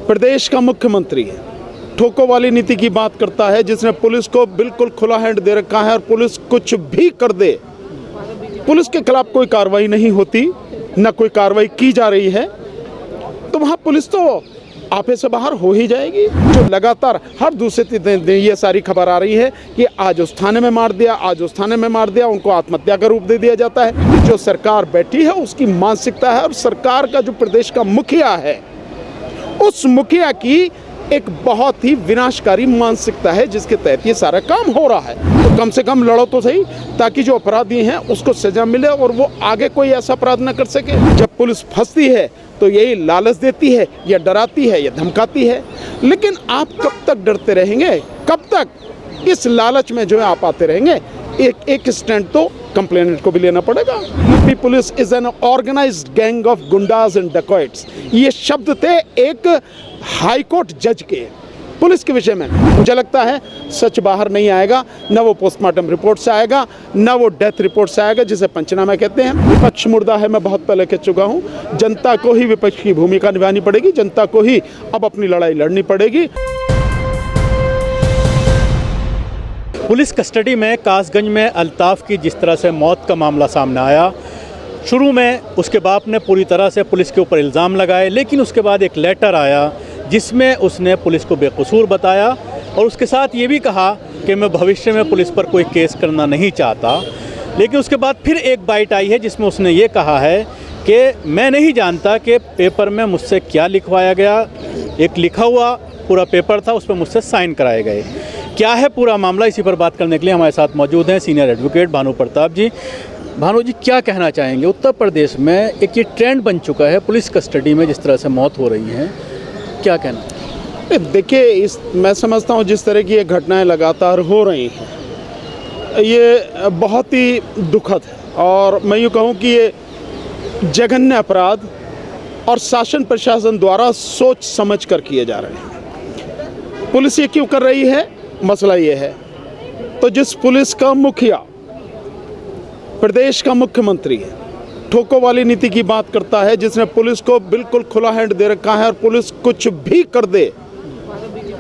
प्रदेश का मुख्यमंत्री ठोको वाली नीति की बात करता है, जिसने पुलिस को बिल्कुल खुला हैंड दे रखा है और पुलिस कुछ भी कर दे, पुलिस के खिलाफ कोई कार्रवाई नहीं होती, न कोई कार्रवाई की जा रही है, तो वहाँ पुलिस तो आपे से बाहर हो ही जाएगी। जो लगातार हर दूसरे दिन ये सारी खबर आ रही है कि आज उस थाने में मार दिया, आज उस थाने में मार दिया, उनको आत्महत्या का रूप दे दिया जाता है। जो सरकार बैठी है उसकी मानसिकता है, और सरकार का जो प्रदेश का मुखिया है उस मुखिया की एक बहुत ही विनाशकारी मानसिकता है, जिसके तहत ये सारा काम हो रहा है। तो कम से कम लड़ो तो सही, ताकि जो अपराधी हैं उसको सजा मिले और वो आगे कोई ऐसा अपराध न कर सके। जब पुलिस फंसती है तो यही लालच देती है, या डराती है, या धमकाती है। लेकिन आप कब तक डरते रहेंगे, कब तक इस लालच में जो है आप आते रहेंगे? एक स्टैंड तो कंप्लेनेंट को भी लेना पड़ेगा। UP police is an organised gang of goondas and dacoits, ये शब्द थे एक हाईकोर्ट जज के पुलिस के विषय में। मुझे लगता है सच बाहर नहीं आएगा, न वो पोस्टमार्टम रिपोर्ट से आएगा, न वो डेथ रिपोर्ट से आएगा, जिसे पंचनामा कहते हैं। विपक्ष मुर्दा है, मैं बहुत पहले कह चुका हूँ। जनता को ही विपक्ष की भूमिका निभानी पड़ेगी, जनता को ही अब अपनी लड़ाई लड़नी पड़ेगी। पुलिस कस्टडी में कासगंज में अल्ताफ़ की जिस तरह से मौत का मामला सामने आया, शुरू में उसके बाप ने पूरी तरह से पुलिस के ऊपर इल्ज़ाम लगाए, लेकिन उसके बाद एक लेटर आया जिसमें उसने पुलिस को बेकसूर बताया और उसके साथ ये भी कहा कि मैं भविष्य में पुलिस पर कोई केस करना नहीं चाहता। लेकिन उसके बाद फिर एक बाइट आई है जिसमें उसने ये कहा है कि मैं नहीं जानता कि पेपर में मुझसे क्या लिखवाया गया। एक लिखा हुआ पूरा पेपर था, उस पर मुझसे साइन कराए गए। क्या है पूरा मामला, इसी पर बात करने के लिए हमारे साथ मौजूद हैं सीनियर एडवोकेट भानु प्रताप जी। भानु जी, क्या कहना चाहेंगे? उत्तर प्रदेश में एक ये ट्रेंड बन चुका है, पुलिस कस्टडी में जिस तरह से मौत हो रही है, क्या कहना? देखिए, मैं समझता हूँ जिस तरह की ये घटनाएं लगातार हो रही हैं, ये बहुत ही दुखद है। और मैं यूँ कहूँ कि ये जघन्य अपराध और शासन प्रशासन द्वारा सोच समझ कर किए जा रहे हैं। पुलिस ये क्यों कर रही है? मसला ये है, तो जिस पुलिस का मुखिया प्रदेश का मुख्यमंत्री है ठोको वाली नीति की बात करता है, जिसने पुलिस को बिल्कुल खुला हैंड दे रखा है और पुलिस कुछ भी कर दे,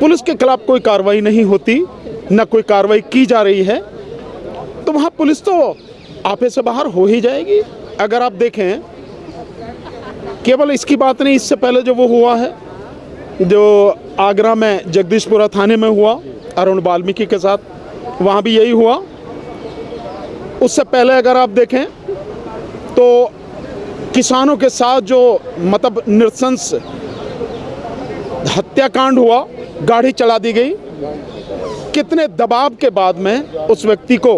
पुलिस के खिलाफ कोई कार्रवाई नहीं होती, न कोई कार्रवाई की जा रही है, तो वहाँ पुलिस तो आपे से बाहर हो ही जाएगी। अगर आप देखें, केवल इसकी बात नहीं, इससे पहले जो वो हुआ है, जो आगरा में जगदीशपुरा थाने में हुआ अरुण वाल्मीकि के साथ, वहाँ भी यही हुआ। उससे पहले अगर आप देखें तो किसानों के साथ जो मतलब नृशंस हत्याकांड हुआ, गाड़ी चला दी गई, कितने दबाव के बाद में उस व्यक्ति को,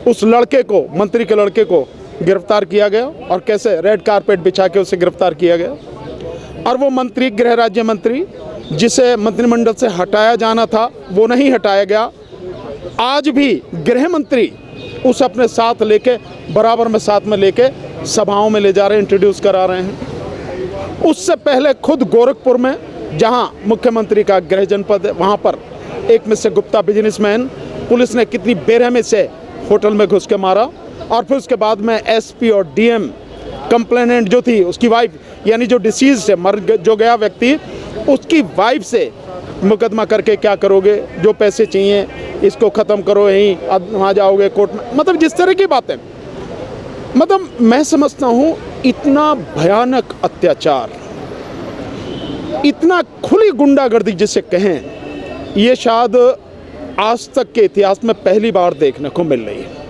उस लड़के को, मंत्री के लड़के को गिरफ्तार किया गया और कैसे रेड कारपेट बिछा के उसे गिरफ्तार किया गया। और वो मंत्री, गृह राज्य मंत्री, जिसे मंत्रिमंडल से हटाया जाना था, वो नहीं हटाया गया। आज भी गृह मंत्री उसे अपने साथ लेके, बराबर में साथ में लेके सभाओं में ले जा रहे हैं, इंट्रोड्यूस करा रहे हैं। उससे पहले खुद गोरखपुर में, जहां मुख्यमंत्री का गृह जनपद है, वहां पर एक मिस्टर गुप्ता बिजनेसमैन, पुलिस ने कितनी बेरहमी से होटल में घुस के मारा। और फिर उसके बाद में एसपी और डीएम, कंप्लेनेंट जो थी उसकी वाइफ, यानी जो डिसीज है, जो गया व्यक्ति, उसकी वाइफ से मुकदमा करके क्या करोगे, जो पैसे चाहिए इसको ख़त्म करो, यहीं वहाँ जाओगे कोर्ट में। मतलब जिस तरह की बातें, मतलब मैं समझता हूँ इतना भयानक अत्याचार, इतना खुली गुंडागर्दी जिसे कहें, ये शायद आज तक के इतिहास में पहली बार देखने को मिल रही है।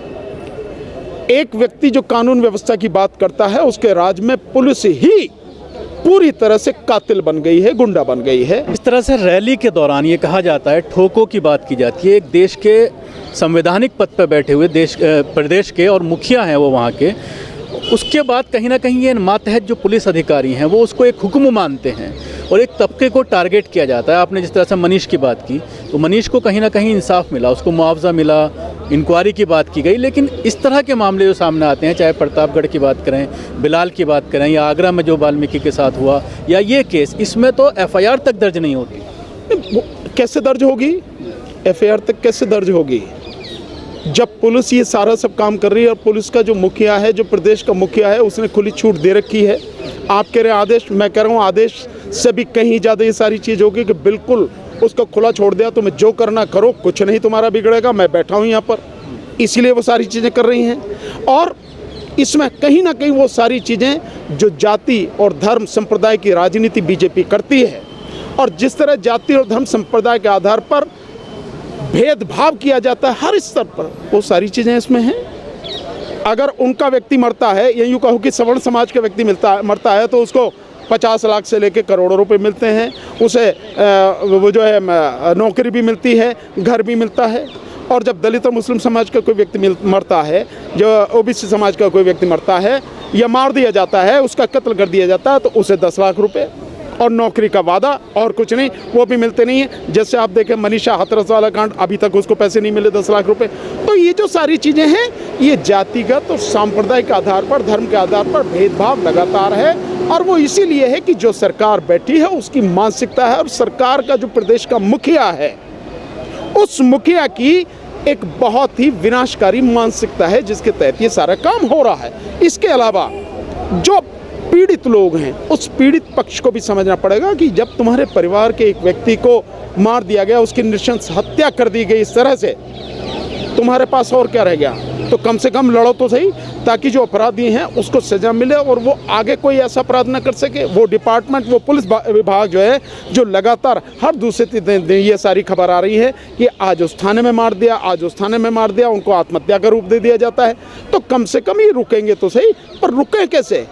एक व्यक्ति जो कानून व्यवस्था की बात करता है, उसके राज में पुलिस ही पूरी तरह से कातिल बन गई है, गुंडा बन गई है। इस तरह से रैली के दौरान ये कहा जाता है, ठोको की बात की जाती है, एक देश के संवैधानिक पद पर बैठे हुए प्रदेश के और मुखिया हैं वो वहाँ के, उसके बाद कहीं ना कहीं ये मातहत जो पुलिस अधिकारी हैं वो उसको एक हुक्म मानते हैं और एक तबके को टारगेट किया जाता है। आपने जिस तरह से मनीष की बात की, तो मनीष को कहीं ना कहीं इंसाफ मिला, उसको मुआवजा मिला, इंक्वायरी की बात की गई। लेकिन इस तरह के मामले जो सामने आते हैं, चाहे प्रतापगढ़ की बात करें, बिलाल की बात करें, या आगरा में जो वाल्मीकि के साथ हुआ, या ये केस, इसमें तो एफआईआर तक दर्ज नहीं होती। कैसे दर्ज होगी? एफआईआर तक कैसे दर्ज होगी जब पुलिस ये सारा सब काम कर रही है? और पुलिस का जो मुखिया है, जो प्रदेश का मुखिया है, उसने खुली छूट दे रखी है। आप कह रहे हैं आदेश, मैं कह रहा हूँ आदेश से भी कहीं ज़्यादा ये सारी चीज़ होगी कि बिल्कुल उसको खुला छोड़ दिया, तुम्हें जो करना करो, कुछ नहीं तुम्हारा बिगड़ेगा, मैं बैठा हूँ यहाँ पर, इसीलिए वो सारी चीज़ें कर रही हैं। और इसमें कहीं ना कहीं वो सारी चीज़ें जो जाति और धर्म संप्रदाय की राजनीति बीजेपी करती है, और जिस तरह जाति और धर्म संप्रदाय के आधार पर भेदभाव किया जाता है हर स्तर पर, वो सारी चीज़ें इसमें हैं। अगर उनका व्यक्ति मरता है, या यूँ कहो कि सवर्ण समाज का व्यक्ति मरता है, तो उसको 50 लाख से लेकर करोड़ों रुपए मिलते हैं, उसे वो जो है नौकरी भी मिलती है, घर भी मिलता है। और जब दलित और मुस्लिम समाज का कोई व्यक्ति मरता है, जो ओबीसी समाज का कोई व्यक्ति मरता है या मार दिया जाता है, उसका कत्ल कर दिया जाता है, तो उसे 10 लाख रुपए और नौकरी का वादा और कुछ नहीं, वो भी मिलते नहीं है। जैसे आप देखें मनीषा हाथरस वाला कांड, अभी तक उसको पैसे नहीं मिले 10 लाख रुपए। तो ये जो सारी चीज़ें हैं, ये जातिगत और सांप्रदायिक आधार पर, धर्म के आधार पर भेदभाव लगातार है। और वो इसीलिए है कि जो सरकार बैठी है उसकी मानसिकता है, और सरकार का जो प्रदेश का मुखिया है, उस मुखिया की एक बहुत ही विनाशकारी मानसिकता है, जिसके तहत ये सारा काम हो रहा है। इसके अलावा जो पीड़ित लोग हैं, उस पीड़ित पक्ष को भी समझना पड़ेगा कि जब तुम्हारे परिवार के एक व्यक्ति को मार दिया गया, उसकी नृशंस हत्या कर दी गई इस तरह से, तुम्हारे पास और क्या रह गया? तो कम से कम लड़ो तो सही, ताकि जो अपराधी हैं उसको सजा मिले और वो आगे कोई ऐसा अपराध न कर सके। वो डिपार्टमेंट, वो पुलिस विभाग जो है, जो लगातार हर दूसरे दिन ये सारी खबर आ रही है कि आज उस थाने में मार दिया, आज उस थाने में मार दिया, उनको आत्महत्या का रूप दे दिया जाता है। तो कम से कम ये रुकेंगे तो सही, पर रुकें कैसे?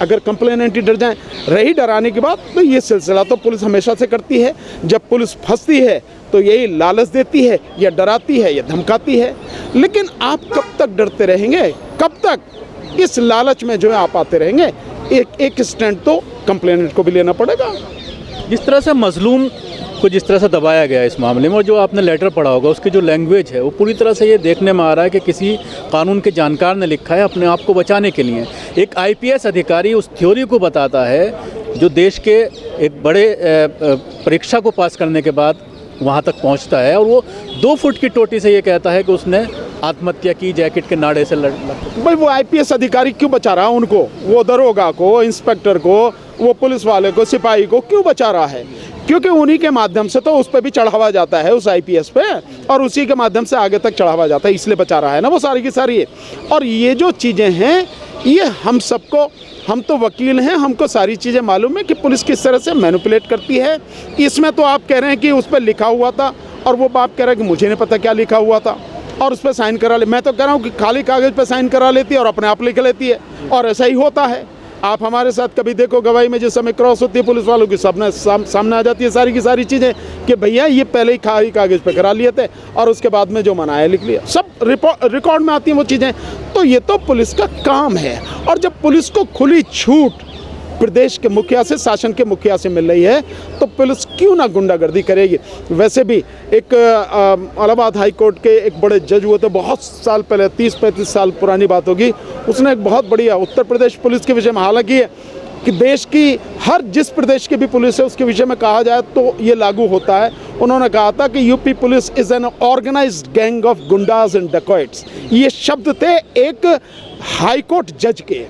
अगर कंप्लेनेंट ही डर जाएं। रही डराने की बात, तो ये सिलसिला तो पुलिस हमेशा से करती है। जब पुलिस फंसती है तो यही लालच देती है, या डराती है, या धमकाती है। लेकिन आप कब तक डरते रहेंगे? कब तक इस लालच में जो है आप आते रहेंगे? एक स्टैंड तो कंप्लेनेंट को भी लेना पड़ेगा। जिस तरह से मजलूम को जिस तरह से दबाया गया इस मामले में, और जो आपने लेटर पढ़ा होगा, उसकी जो लैंग्वेज है वो पूरी तरह से ये देखने में आ रहा है कि किसी कानून के जानकार ने लिखा है अपने आप को बचाने के लिए। एक IPS अधिकारी उस थ्योरी को बताता है जो देश के एक बड़े परीक्षा को पास करने के बाद वहाँ तक पहुँचता है, और वो 2 फुट की टोटी से ये कहता है कि उसने आत्महत्या की जैकेट के नाड़े से लड़। भाई वो IPS अधिकारी क्यों बचा रहा है उनको? वो दरोगा को, इंस्पेक्टर को, वो पुलिस वाले को, सिपाही को क्यों बचा रहा है? क्योंकि उन्हीं के माध्यम से तो उस पर भी चढ़ावा जाता है, उस IPS पे, और उसी के माध्यम से आगे तक चढ़ावा जाता है, इसलिए बचा रहा है ना वो सारी की सारी। और ये जो चीज़ें हैं, ये हम सबको, हम तो वकील हैं, हमको सारी चीज़ें मालूम है कि पुलिस किस तरह से मैनिपुलेट करती है। इसमें तो आप कह रहे हैं कि उस पर लिखा हुआ था, और वो बाप कह रहा है कि मुझे नहीं पता क्या लिखा हुआ था, और उस पर साइन करा ले। मैं तो कह रहा हूँ कि खाली कागज़ पर साइन करा लेती है और अपने आप लिख लेती है, और ऐसा ही होता है। आप हमारे साथ कभी देखो गवाही में जिस समय क्रॉस होती है पुलिस वालों की, सामने आ जाती है सारी की सारी चीज़ें कि भैया ये पहले ही खाली कागज़ पे करा लिए थे, और उसके बाद में जो मनाया लिख लिया, सब रिकॉर्ड में आती हैं वो चीज़ें। तो ये तो पुलिस का काम है। और जब पुलिस को खुली छूट प्रदेश के मुखिया से, शासन के मुखिया से मिल रही है, तो पुलिस क्यों ना गुंडागर्दी करेगी? वैसे भी एक इलाहाबाद हाई कोर्ट के एक बड़े जज हुए थे बहुत साल पहले, 30-35 साल पुरानी बात होगी, उसने एक बहुत बढ़िया उत्तर प्रदेश पुलिस के विषय में, हालांकि कि देश की हर जिस प्रदेश की भी पुलिस है उसके विषय में कहा जाए तो ये लागू होता है। उन्होंने कहा था कि UP police is an organised gang of goondas and dacoits. ये शब्द थे एक हाई कोर्ट जज के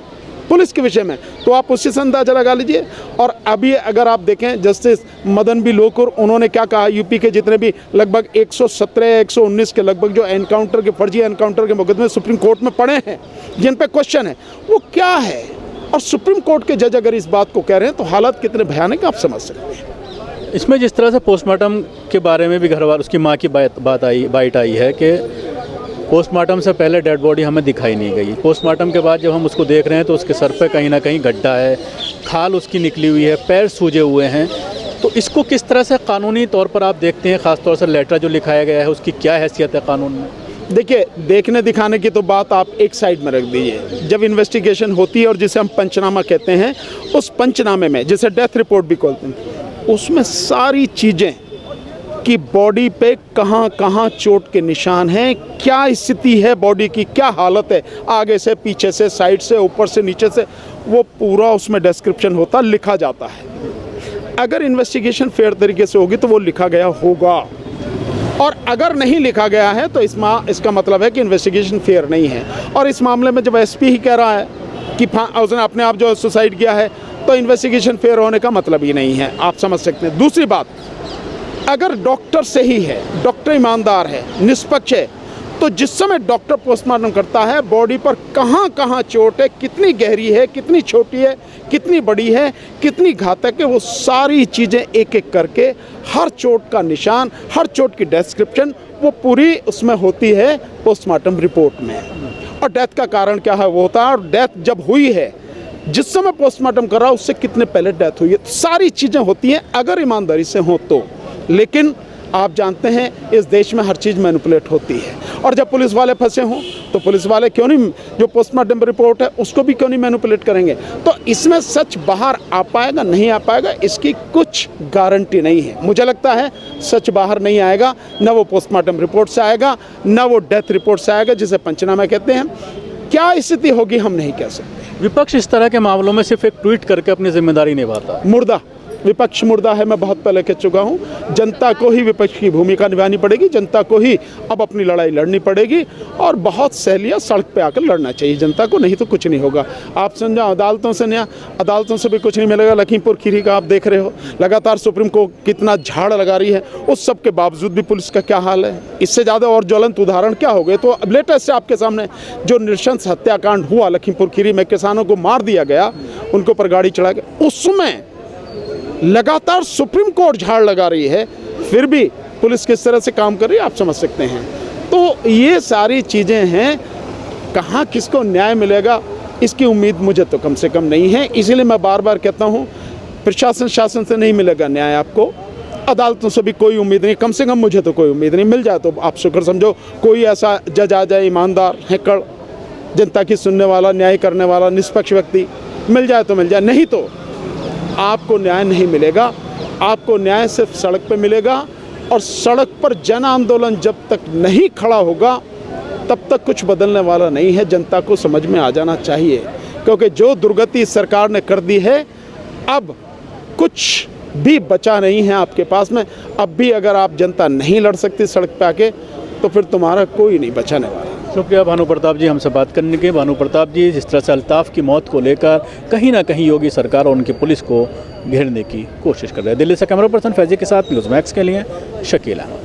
पुलिस के विषय में, तो आप उससे अंदाजा लगा लीजिए। और अभी अगर आप देखें जस्टिस मदन बी लोकुर, उन्होंने क्या कहा, यूपी के जितने भी लगभग 117-119 के लगभग जो एनकाउंटर के, फर्जी एनकाउंटर के मुकदमे सुप्रीम कोर्ट में पड़े हैं, जिन पे क्वेश्चन है, वो क्या है? और सुप्रीम कोर्ट के जज अगर इस बात को कह रहे हैं तो हालात कितने भयानक आप समझ सकते हैं। इसमें जिस तरह से पोस्टमार्टम के बारे में भी घर वाले, उसकी माँ की बाइट आई है कि पोस्टमार्टम से पहले डेड बॉडी हमें दिखाई नहीं गई, पोस्टमार्टम के बाद जब हम उसको देख रहे हैं तो उसके सर पे कहीं ना कहीं गड्ढा है, खाल उसकी निकली हुई है, पैर सूजे हुए हैं। तो इसको किस तरह से कानूनी तौर पर आप देखते हैं? ख़ासतौर से लेटर जो लिखाया गया है उसकी क्या हैसियत है कानून में? देखिए, देखने दिखाने की तो बात आप एक साइड में रख दीजिए। जब इन्वेस्टिगेशन होती है और जिसे हम पंचनामा कहते हैं, उस पंचनामे में, जिसे डेथ रिपोर्ट भी कहते हैं, उसमें सारी चीज़ें कि बॉडी पे कहाँ कहाँ चोट के निशान हैं, क्या स्थिति है बॉडी की, क्या हालत है, आगे से, पीछे से, साइड से, ऊपर से, नीचे से, वो पूरा उसमें डिस्क्रिप्शन होता, लिखा जाता है। अगर इन्वेस्टिगेशन फेयर तरीके से होगी तो वो लिखा गया होगा, और अगर नहीं लिखा गया है तो इसका मतलब है कि इन्वेस्टिगेशन फेयर नहीं है। और इस मामले में जब SP ही कह रहा है कि उसने अपने आप जो सुसाइड किया है, तो इन्वेस्टिगेशन फेयर होने का मतलब ही नहीं है, आप समझ सकते हैं। दूसरी बात, अगर डॉक्टर सही है, डॉक्टर ईमानदार है, निष्पक्ष है, तो जिस समय डॉक्टर पोस्टमार्टम करता है बॉडी पर कहाँ कहाँ चोट है, कितनी गहरी है, कितनी छोटी है, कितनी बड़ी है, कितनी घातक है, वो सारी चीज़ें एक एक करके, हर चोट का निशान, हर चोट की डिस्क्रिप्शन वो पूरी उसमें होती है पोस्टमार्टम रिपोर्ट में। और डेथ का कारण क्या है वो होता है, और डेथ जब हुई है, जिस समय पोस्टमार्टम कर रहा उससे कितने पहले डेथ हुई है, सारी चीज़ें होती हैं अगर ईमानदारी से हो तो। लेकिन आप जानते हैं इस देश में हर चीज़ मैनिपुलेट होती है, और जब पुलिस वाले फंसे हों तो पुलिस वाले क्यों नहीं, जो पोस्टमार्टम रिपोर्ट है उसको भी क्यों नहीं मैनिपुलेट करेंगे। तो इसमें सच बाहर आ पाएगा नहीं आ पाएगा इसकी कुछ गारंटी नहीं है। मुझे लगता है सच बाहर नहीं आएगा, न वो पोस्टमार्टम रिपोर्ट से आएगा, न वो डेथ रिपोर्ट से आएगा जिसे पंचनामा कहते हैं। क्या स्थिति होगी हम नहीं कह सकते। विपक्ष इस तरह के मामलों में सिर्फ एक ट्वीट करके अपनी जिम्मेदारी निभाता है। मुर्दा, विपक्ष मुर्दा है, मैं बहुत पहले कह चुका हूँ। जनता को ही विपक्ष की भूमिका निभानी पड़ेगी, जनता को ही अब अपनी लड़ाई लड़नी पड़ेगी, और बहुत सहेलियाँ सड़क पे आकर लड़ना चाहिए जनता को, नहीं तो कुछ नहीं होगा। आप समझो अदालतों से नया, अदालतों से भी कुछ नहीं मिलेगा। लखीमपुर खीरी का आप देख रहे हो, लगातार सुप्रीम कोर्ट कितना झाड़ लगा रही है, उस सब के बावजूद भी पुलिस का क्या हाल है। इससे ज़्यादा और ज्वलंत उदाहरण क्या हो गए। तो अब लेटेस्ट आपके सामने जो नृशंस हत्याकांड हुआ लखीमपुर खीरी में, किसानों को मार दिया गया, उनके ऊपर गाड़ी चढ़ा गया, उसमें लगातार सुप्रीम कोर्ट झाड़ लगा रही है, फिर भी पुलिस किस तरह से काम कर रही है आप समझ सकते हैं। तो ये सारी चीज़ें हैं, कहाँ किसको न्याय मिलेगा इसकी उम्मीद मुझे तो कम से कम नहीं है। इसीलिए मैं बार बार कहता हूँ, प्रशासन शासन से नहीं मिलेगा न्याय आपको, अदालतों से भी कोई उम्मीद नहीं, कम से कम मुझे तो कोई उम्मीद नहीं। मिल जाए तो आप शुक्र समझो, कोई ऐसा जज आ जाए ईमानदार, हैकड़, जनता की सुनने वाला, न्याय करने वाला, निष्पक्ष व्यक्ति मिल जाए तो मिल जाए, नहीं तो आपको न्याय नहीं मिलेगा। आपको न्याय सिर्फ सड़क पे मिलेगा, और सड़क पर जन आंदोलन जब तक नहीं खड़ा होगा तब तक कुछ बदलने वाला नहीं है। जनता को समझ में आ जाना चाहिए, क्योंकि जो दुर्गति इस सरकार ने कर दी है, अब कुछ भी बचा नहीं है आपके पास में। अब भी अगर आप जनता नहीं लड़ सकती सड़क पे आके, तो फिर तुम्हारा कोई नहीं बचाने वाला। शुक्रिया भानु प्रताप जी हमसे बात करने के। भानु प्रताप जी, जिस तरह से अल्ताफ़ की मौत को लेकर कहीं ना कहीं योगी सरकार और उनकी पुलिस को घेरने की कोशिश कर रहे हैं। दिल्ली से कैमरा पर्सन फैजी के साथ न्यूज़ मैक्स के लिए शकील अहमद।